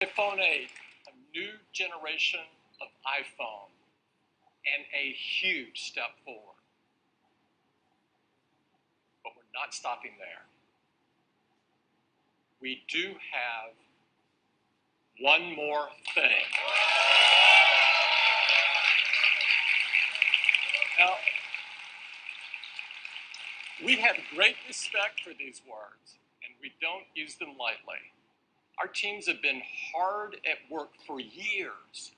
iPhone 8, a new generation of iPhone, and a huge step forward. But we're not stopping there. We do have one more thing. Now, we have great respect for these words, and we don't use them lightly. Our teams have been hard at work for years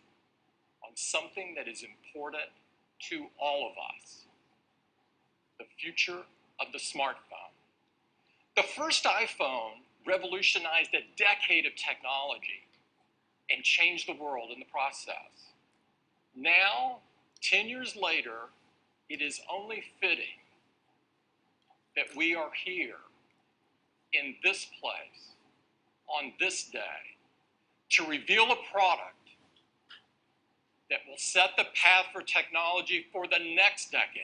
on something that is important to all of us, the future of the smartphone. The first iPhone revolutionized a decade of technology and changed the world in the process. Now, 10 years later, it is only fitting that we are here in this place on this day to reveal a product that will set the path for technology for the next decade.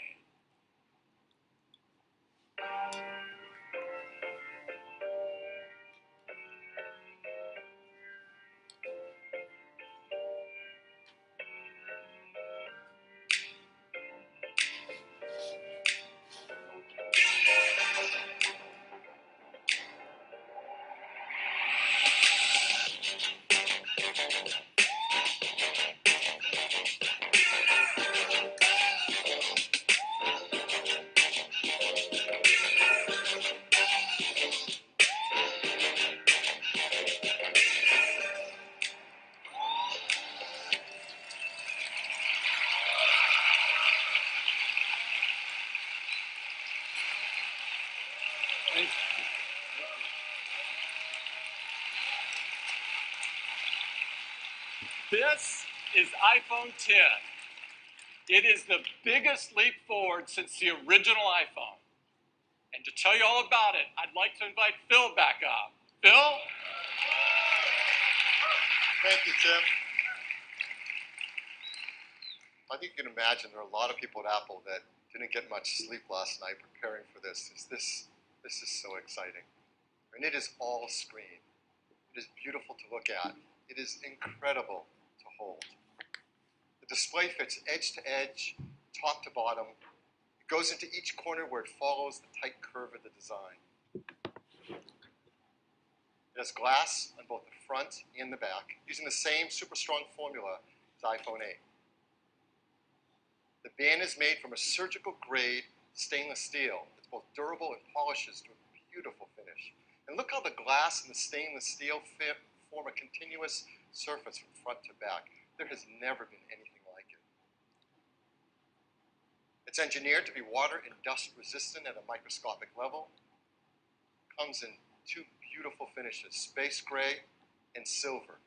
This is iPhone 10. It is the biggest leap forward since the original iPhone. And to tell you all about it, I'd like to invite Phil back up. Phil? Thank you, Tim. I think you can imagine there are a lot of people at Apple that didn't get much sleep last night preparing for this. This is so exciting. And it is all screen. It is beautiful to look at. It is incredible to hold. The display fits edge to edge, top to bottom. It goes into each corner where it follows the tight curve of the design. It has glass on both the front and the back, using the same super strong formula as iPhone 8. The band is made from a surgical grade stainless steel. It's both durable and polishes to a beautiful finish. And look how the glass and the stainless steel form a continuous surface from front to back. There has never been anything like it. It's engineered to be water and dust resistant at a microscopic level. Comes in two beautiful finishes, space gray and silver.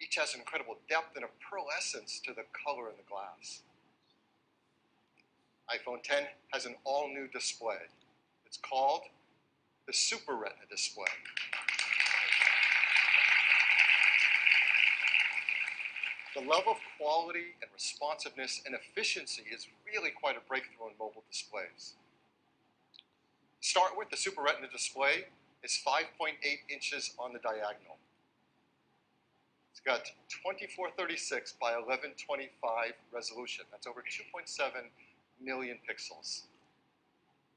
Each has an incredible depth and a pearlescence to the color in the glass. iPhone 10 has an all-new display. It's called the Super Retina display. The level of quality and responsiveness and efficiency is really quite a breakthrough in mobile displays. To start with, the Super Retina display is 5.8 inches on the diagonal. It's got 2436 by 1125 resolution. That's over 2.7 million pixels.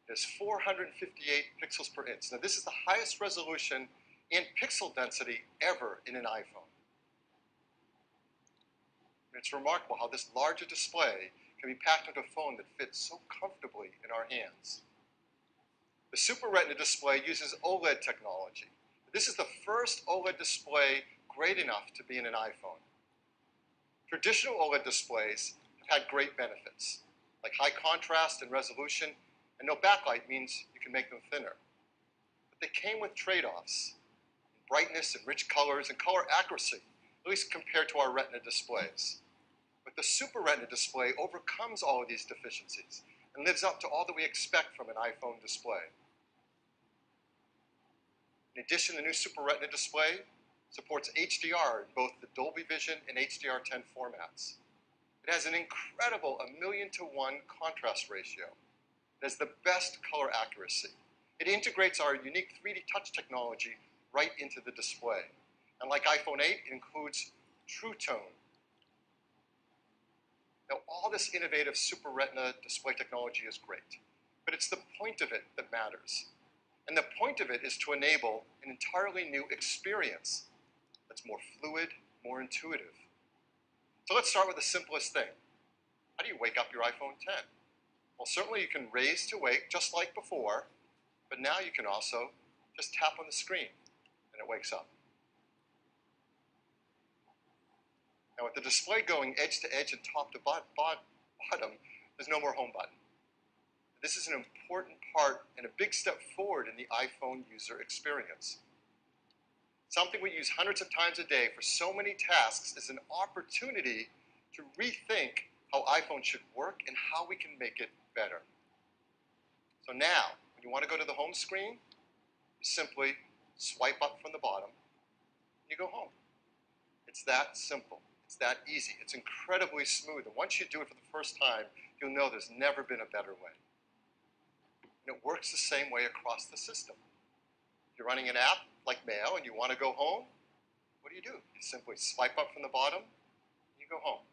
It has 458 pixels per inch. Now this is the highest resolution and pixel density ever in an iPhone. And it's remarkable how this larger display can be packed into a phone that fits so comfortably in our hands. The Super Retina display uses OLED technology. This is the first OLED display great enough to be in an iPhone. Traditional OLED displays have had great benefits, like high contrast and resolution, and no backlight means you can make them thinner. But they came with trade-offs in brightness and rich colors and color accuracy, at least compared to our Retina displays. But the Super Retina display overcomes all of these deficiencies and lives up to all that we expect from an iPhone display. In addition, the new Super Retina display supports HDR in both the Dolby Vision and HDR10 formats. It has an incredible 1,000,000:1 contrast ratio. It has the best color accuracy. It integrates our unique 3D touch technology right into the display. And like iPhone 8, it includes True Tone. Now, all this innovative Super Retina display technology is great, but it's the point of it that matters. And the point of it is to enable an entirely new experience that's more fluid, more intuitive. So let's start with the simplest thing. How do you wake up your iPhone 10? Well, certainly you can raise to wake just like before, but now you can also just tap on the screen and it wakes up. Now with the display going edge to edge and top to bottom, there's no more home button. This is an important part and a big step forward in the iPhone user experience. Something we use hundreds of times a day for so many tasks is an opportunity to rethink how iPhone should work and how we can make it better. So now, when you want to go to the home screen, you simply swipe up from the bottom and you go home. It's that simple. It's that easy. It's incredibly smooth. And once you do it for the first time, you'll know there's never been a better way. And it works the same way across the system. If you're running an app like Mail and you want to go home, what do? You simply swipe up from the bottom and you go home.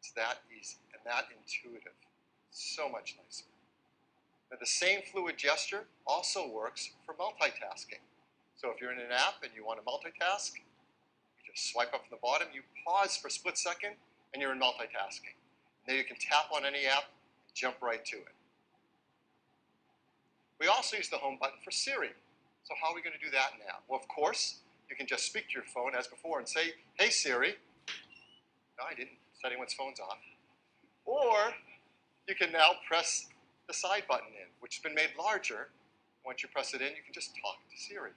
It's that easy and that intuitive. So much nicer. Now, the same fluid gesture also works for multitasking. So if you're in an app and you want to multitask, you just swipe up from the bottom, you pause for a split second, and you're in multitasking. And then you can tap on any app and jump right to it. We also use the home button for Siri. So how are we going to do that now? Well, of course, you can just speak to your phone as before and say, "Hey Siri." No, I didn't set anyone's phones off. Or you can now press the side button in, which has been made larger. Once you press it in, you can just talk to Siri.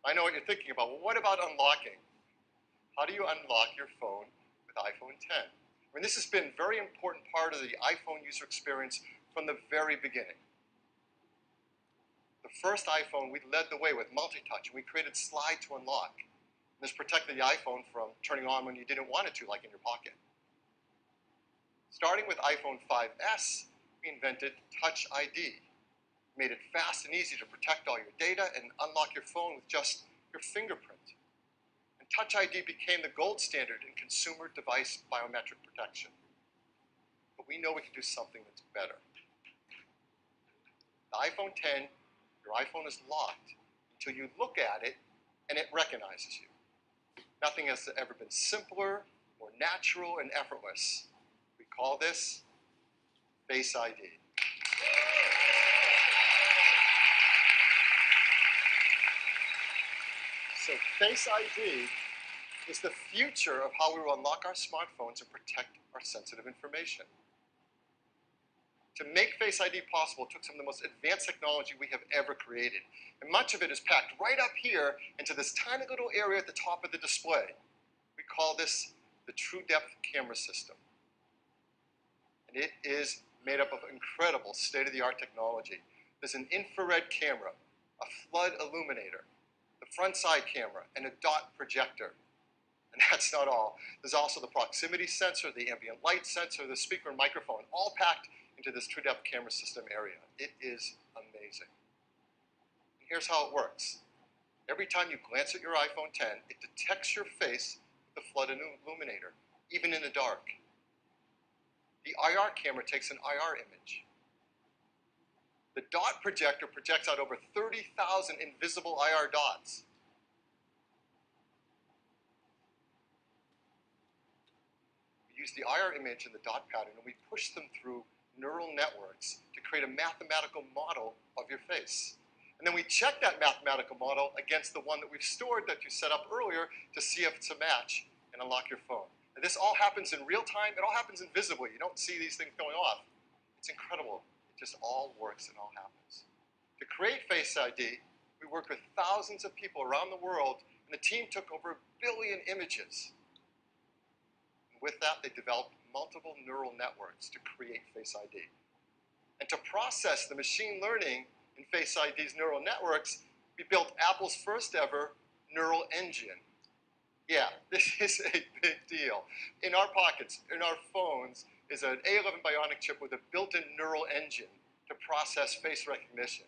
I know what you're thinking about. Well, what about unlocking? How do you unlock your phone with iPhone 10? I mean, this has been a very important part of the iPhone user experience from the very beginning. The first iPhone, we led the way with multi-touch, and we created slide to unlock. This protected the iPhone from turning on when you didn't want it to, like in your pocket. Starting with iPhone 5S, we invented Touch ID. Made it fast and easy to protect all your data and unlock your phone with just your fingerprint. And Touch ID became the gold standard in consumer device biometric protection. But we know we can do something that's better. The iPhone 10, your iPhone is locked until you look at it and it recognizes you. Nothing has ever been simpler, more natural, and effortless. We call this Face ID. So Face ID is the future of how we will unlock our smartphones and protect our sensitive information. To make Face ID possible took some of the most advanced technology we have ever created. And much of it is packed right up here into this tiny little area at the top of the display. We call this the True Depth camera system. And it is made up of incredible state-of-the-art technology. There's an infrared camera, a flood illuminator, the front side camera, and a dot projector. And that's not all. There's also the proximity sensor, the ambient light sensor, the speaker and microphone, all packed into this True Depth camera system area. It is amazing. And here's how it works. Every time you glance at your iPhone 10, it detects your face with the flood illuminator, even in the dark. The IR camera takes an IR image. The dot projector projects out over 30,000 invisible IR dots. We use the IR image and the dot pattern, and we push them through neural networks to create a mathematical model of your face. And then we check that mathematical model against the one that we've stored that you set up earlier to see if it's a match and unlock your phone. And this all happens in real time. It all happens invisibly. You don't see these things going off. It's incredible. It just all works and all happens. To create Face ID, we worked with thousands of people around the world, and the team took over 1 billion images. And with that, they developed multiple neural networks to create Face ID. And to process the machine learning in Face ID's neural networks, we built Apple's first ever neural engine. Yeah, this is a big deal. In our pockets, in our phones, is an A11 Bionic chip with a built-in neural engine to process face recognition.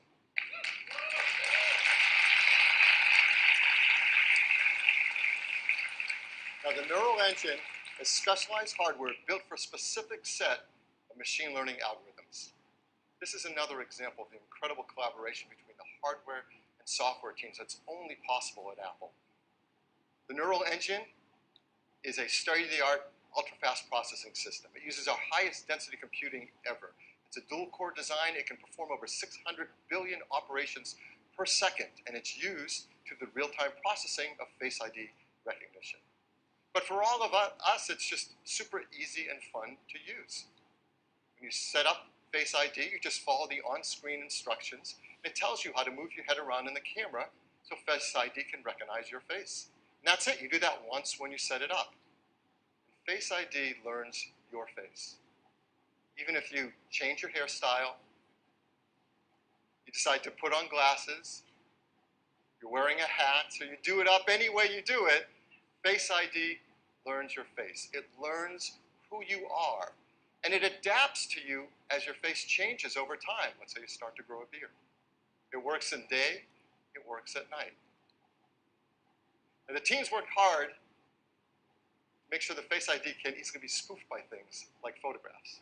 Now, the neural engine is specialized hardware built for a specific set of machine learning algorithms. This is another example of the incredible collaboration between the hardware and software teams that's only possible at Apple. The neural engine is a state-of-the-art ultra-fast processing system. It uses our highest density computing ever. It's a dual-core design. It can perform over 600 billion operations per second, and it's used to the real-time processing of Face ID recognition. But for all of us, it's just super easy and fun to use. When you set up Face ID, you just follow the on-screen instructions. It tells you how to move your head around in the camera so Face ID can recognize your face. And that's it. You do that once when you set it up. Face ID learns your face. Even if you change your hairstyle, you decide to put on glasses, you're wearing a hat, so you do it up any way you do it, Face ID learns your face. It learns who you are. And it adapts to you as your face changes over time. Let's say you start to grow a beard. It works in day, it works at night. And the teams worked hard to make sure the Face ID can easily be spoofed by things like photographs.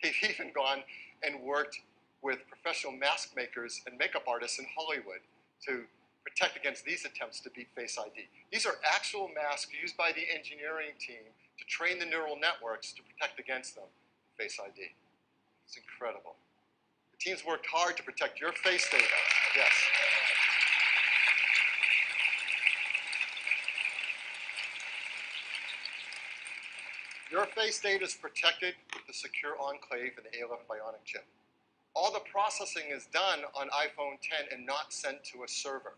They've even gone and worked with professional mask makers and makeup artists in Hollywood to protect against these attempts to beat Face ID. These are actual masks used by the engineering team to train the neural networks to protect against them, Face ID. It's incredible. The teams worked hard to protect your face data. Yes. Your face data is protected with the secure enclave and the ALF Bionic chip. All the processing is done on iPhone X and not sent to a server.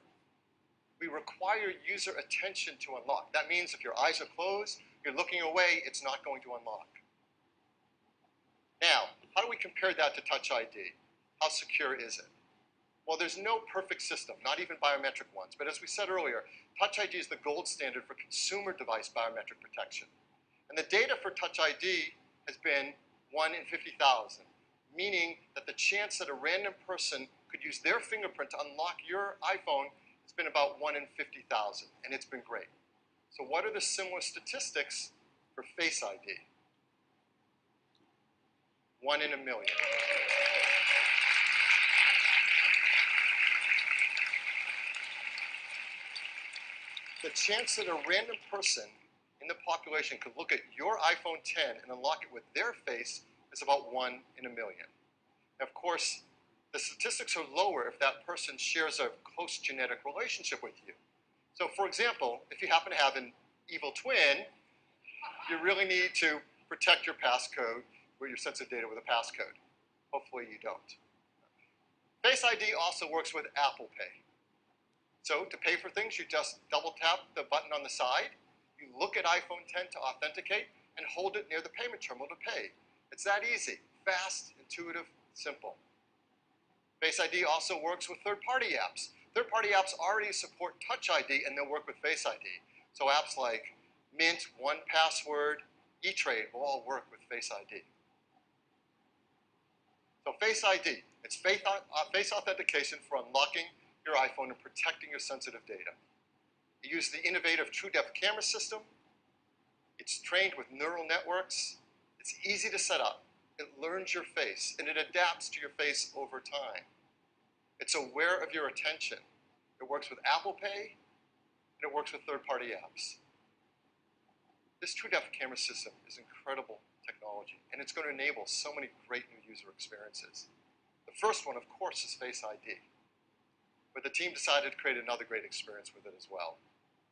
We require user attention to unlock. That means if your eyes are closed, you're looking away, it's not going to unlock. Now, how do we compare that to Touch ID? How secure is it? Well, there's no perfect system, not even biometric ones. But as we said earlier, Touch ID is the gold standard for consumer device biometric protection. And the data for Touch ID has been 1 in 50,000, meaning that the chance that a random person could use their fingerprint to unlock your iPhone has been about 1 in 50,000, and it's been great. So what are the similar statistics for Face ID? 1 in a million. The chance that a random person in the population could look at your iPhone X and unlock it with their face is about 1 in a million. Now, of course, the statistics are lower if that person shares a close genetic relationship with you. So, for example, if you happen to have an evil twin, you really need to protect your passcode or your sensitive data with a passcode. Hopefully you don't. Face ID also works with Apple Pay. So to pay for things, you just double tap the button on the side, you look at iPhone X to authenticate, and hold it near the payment terminal to pay. It's that easy, fast, intuitive, simple. Face ID also works with third-party apps. Third-party apps already support Touch ID, and they'll work with Face ID. So apps like Mint, 1Password, eTrade will all work with Face ID. So Face ID, it's face authentication for unlocking your iPhone and protecting your sensitive data. It uses the innovative TrueDepth camera system. It's trained with neural networks. It's easy to set up. It learns your face, and it adapts to your face over time. It's aware of your attention. It works with Apple Pay, and it works with third-party apps. This TrueDepth camera system is incredible technology, and it's going to enable so many great new user experiences. The first one, of course, is Face ID. But the team decided to create another great experience with it as well.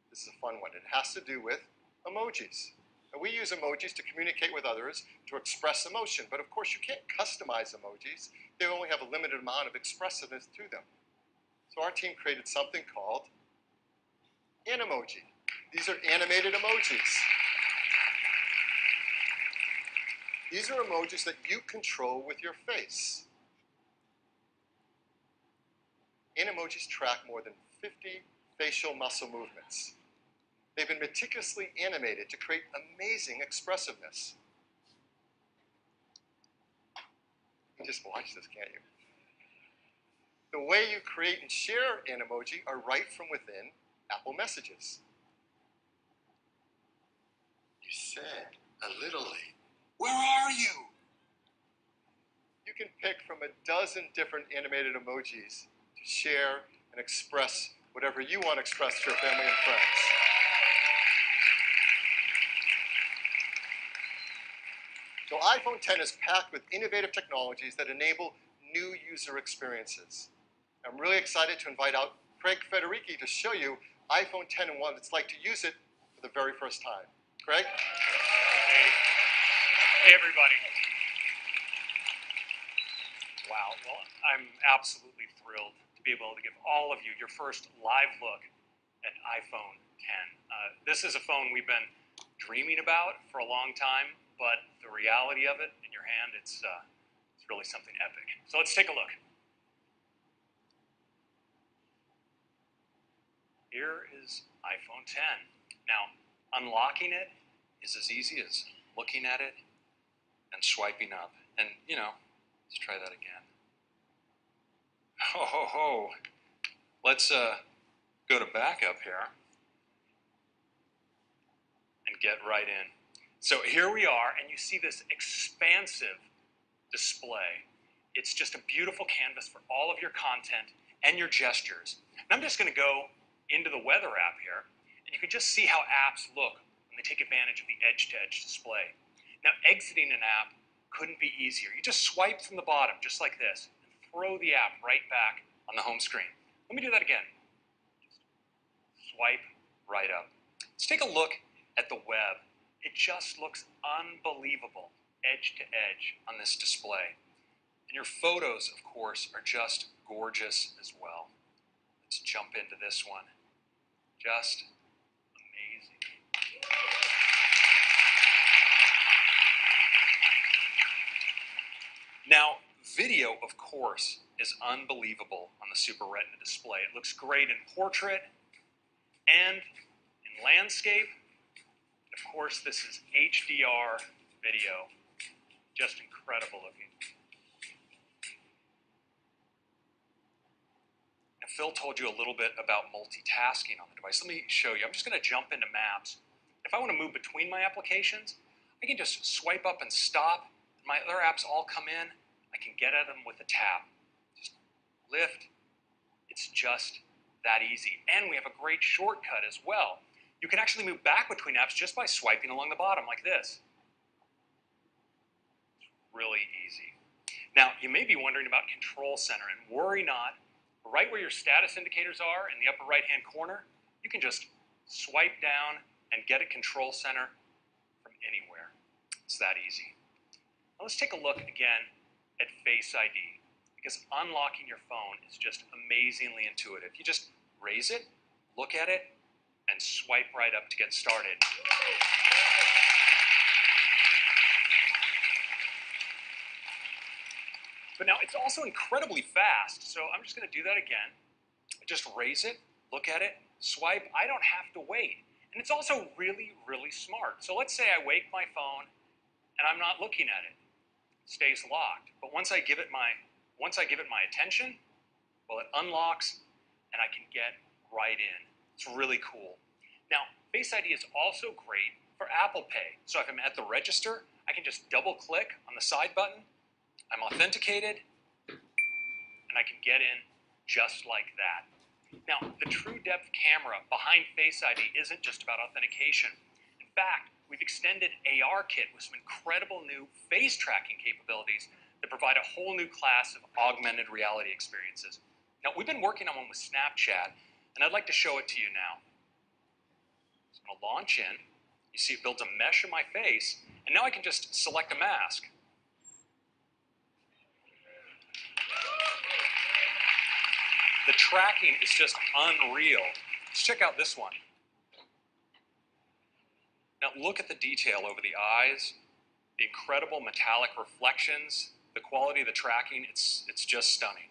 This is a fun one. It has to do with emojis. And we use emojis to communicate with others, to express emotion. But of course, you can't customize emojis. They only have a limited amount of expressiveness to them. So our team created something called Animoji. These are animated emojis. These are emojis that you control with your face. Animojis track more than 50 facial muscle movements. They've been meticulously animated to create amazing expressiveness. You can just watch this, can't you? The way you create and share Animoji are right from within Apple Messages. You said a little late. Where are you? You can pick from a dozen different animated emojis to share and express whatever you want to express to your family and friends. So iPhone X is packed with innovative technologies that enable new user experiences. I'm really excited to invite out Craig Federici to show you iPhone X and what it's like to use it for the very first time. Craig? Hey everybody. Wow, well, I'm absolutely thrilled to be able to give all of you your first live look at iPhone X. This is a phone we've been dreaming about for a long time, but the reality of it in your hand, it's really something epic. So let's take a look. Here is iPhone X. Now, unlocking it is as easy as looking at it and swiping up. And, you know, let's try that again. Ho, ho, ho. Let's go to backup here and get right in. So here we are, and you see this expansive display. It's just a beautiful canvas for all of your content and your gestures. And I'm just going to go into the weather app here, and you can just see how apps look when they take advantage of the edge-to-edge display. Now, exiting an app couldn't be easier. You just swipe from the bottom, just like this, and throw the app right back on the home screen. Let me do that again. Just swipe right up. Let's take a look at the web. It just looks unbelievable, edge to edge on this display. And your photos, of course, are just gorgeous as well. Let's jump into this one. Just amazing. Now, video, of course, is unbelievable on the Super Retina display. It looks great in portrait and in landscape. Of course, this is HDR video. Just incredible looking. Now, Phil told you a little bit about multitasking on the device. Let me show you. I'm just going to jump into Maps. If I want to move between my applications, I can just swipe up and stop. My other apps all come in. I can get at them with a tap. Just lift. It's just that easy. And we have a great shortcut as well. You can actually move back between apps just by swiping along the bottom like this. It's really easy. Now, you may be wondering about Control Center, and worry not. Right where your status indicators are in the upper right-hand corner, you can just swipe down and get a Control Center from anywhere. It's that easy. Now let's take a look again at Face ID, because unlocking your phone is just amazingly intuitive. You just raise it, look at it, and swipe right up to get started. But now it's also incredibly fast, so I'm just going to do that again. Just raise it, look at it, swipe. I don't have to wait. And it's also really, really smart. So let's say I wake my phone and I'm not looking at it. It stays locked. But once I give it my attention, well, it unlocks and I can get right in. It's really cool. Now, Face ID is also great for Apple Pay. So if I'm at the register, I can just double click on the side button. I'm authenticated, and I can get in just like that. Now, the True Depth camera behind Face ID isn't just about authentication. In fact, we've extended ARKit with some incredible new face tracking capabilities that provide a whole new class of augmented reality experiences. Now, we've been working on one with Snapchat, and I'd like to show it to you now. So I'm going to launch in. You see it builds a mesh of my face, and now I can just select a mask. The tracking is just unreal. Let's check out this one. Now look at the detail over the eyes, the incredible metallic reflections, the quality of the tracking, it's just stunning.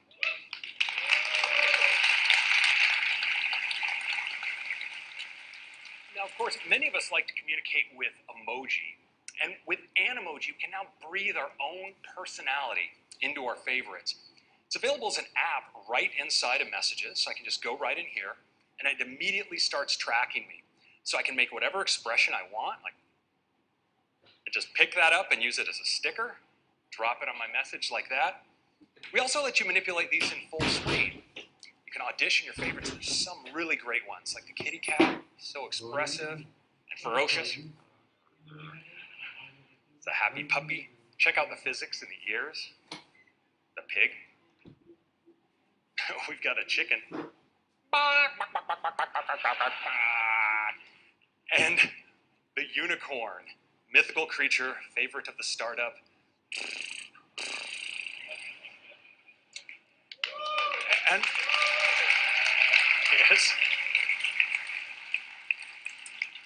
Now, of course, many of us like to communicate with emoji. And with Animoji, we can now breathe our own personality into our favorites. It's available as an app right inside of Messages, so I can just go right in here, and it immediately starts tracking me. So I can make whatever expression I want, like I just pick that up and use it as a sticker, drop it on my message like that. We also let you manipulate these in full screen. You can audition your favorites. There's some really great ones, like the kitty cat, so expressive and ferocious. It's a happy puppy. Check out the physics in the ears. The pig. We've got a chicken. And the unicorn, mythical creature, favorite of the startup. And yes,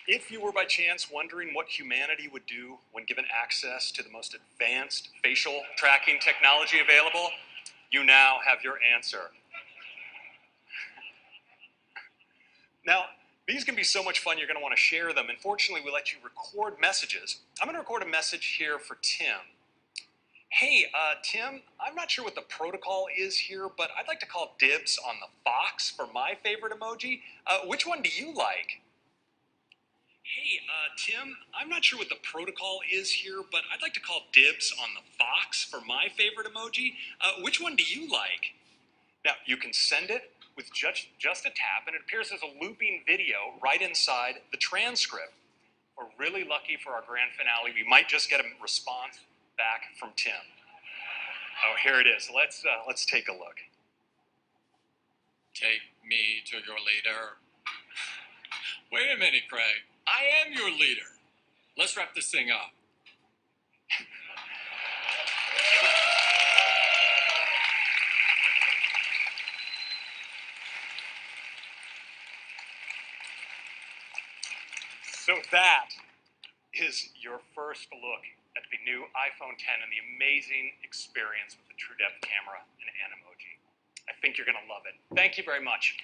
if you were by chance wondering what humanity would do when given access to the most advanced facial tracking technology available, you now have your answer. Now, these can be so much fun, you're going to want to share them. And fortunately, we let you record messages. I'm going to record a message here for Tim. Hey, Tim, I'm not sure what the protocol is here, but I'd like to call dibs on the fox for my favorite emoji. Which one do you like? Hey, Tim, I'm not sure what the protocol is here, but I'd like to call dibs on the fox for my favorite emoji. Which one do you like? Now, you can send it with just a tap, and it appears as a looping video right inside the transcript. We're really lucky for our grand finale. We might just get a response back from Tim. Oh, here it is. Let's take a look. Take me to your leader. Wait a minute, Craig. I am your leader. Let's wrap this thing up. So that is your first look at the new iPhone 10 and the amazing experience with the True Depth camera and Animoji. I think you're going to love it. Thank you very much.